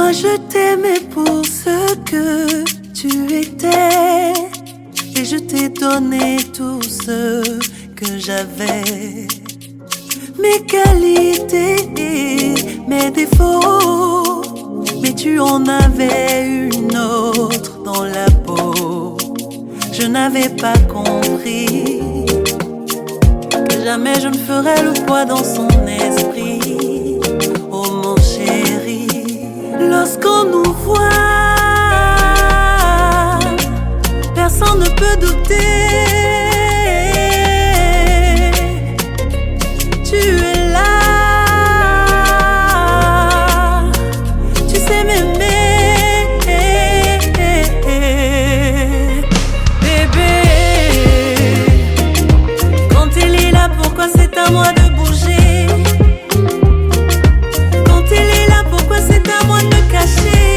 Moi je t'aimais pour ce que tu étais, et je t'ai donné tout ce que j'avais. Mes qualités et mes défauts, mais tu en avais une autre dans la peau. Je n'avais pas compris que jamais je ne ferais le poids dans son esprit. Oh mon chéri, lorsqu'on nous voit, personne ne peut douter. Tu es là, tu sais m'aimer, bébé. Quand elle est là, pourquoi c'est à moi de bouger? Quand elle est là, pourquoi c'est à moi de me cacher?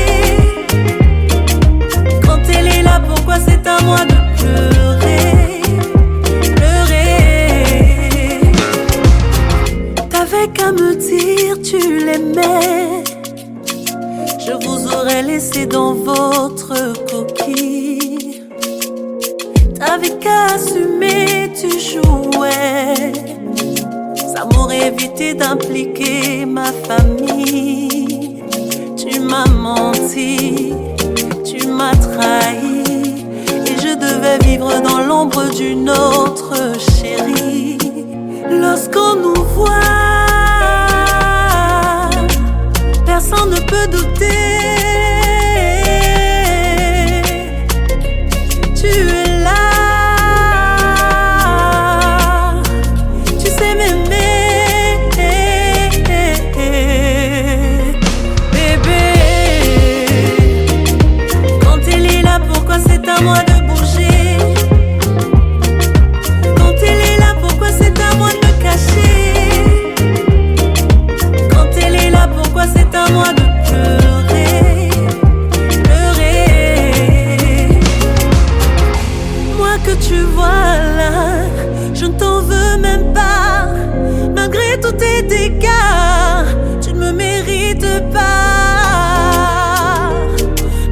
Quand elle est là, pourquoi c'est à moi de pleurer, pleurer? T'avais qu'à me dire tu l'aimais, je vous aurais laissé dans votre coquille. T'avais qu'à assumer, tu jouais. Ça m'aurait évité d'impliquer ma famille. Tu m'as menti, tu m'as trahi, et je devais vivre dans l'ombre d'une autre chérie. Lorsqu'on nous voit, personne ne peut douter. Tu es là, tu sais m'aimer, bébé. Quand elle est là, pourquoi c'est à moi de bouger? Quand elle est là, pourquoi c'est à moi de me cacher? Quand elle est là, pourquoi c'est à moi de pleurer, pleurer? Moi que tu vois là, je ne t'en veux même pas. Malgré tous tes dégâts, tu ne me mérites pas.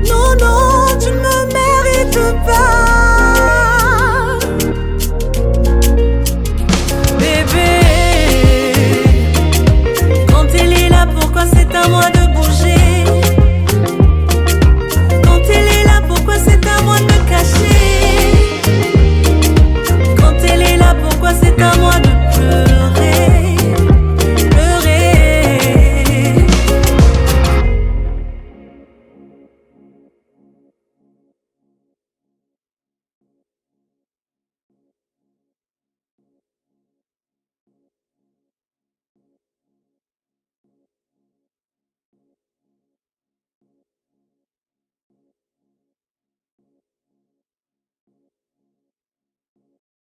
Non, non, tu ne me mérites pas.